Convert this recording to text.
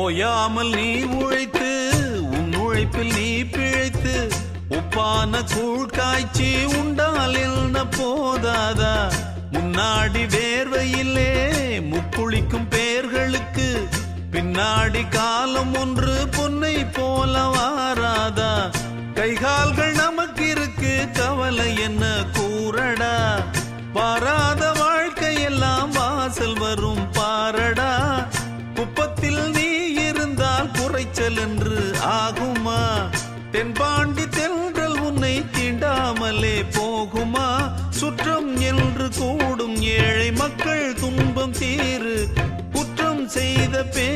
ஓயாமல் நீ உழைத்து உன் உழைப்பில் நீ பிழைத்து உப்பான கூழ் காய்ச்சி உண்டால் என்ன போதாதா? முன்னாடி வேர்வையிலே முக்குளிக்கும் பேர்களுக்கு பின்னாடி காலம் ஒன்று பொன்னை போல வாராதா? கைகால்கள் நமக்கு இருக்கு, கவலை என்ன கூறடா? வாராத வாழ்க்கையெல்லாம் வாசல் வரும் பாரடா. குப்பத்தில் நீ இருந்தால் குறைச்சல் என்று ஆகுமா? தென்பாண்டி தென்றல் உன்னை தீண்டாமலே போகுமா? சுற்றம் என்று கூடும் ஏழை மக்கள் துன்பம் தீரு, குற்றம் செய்த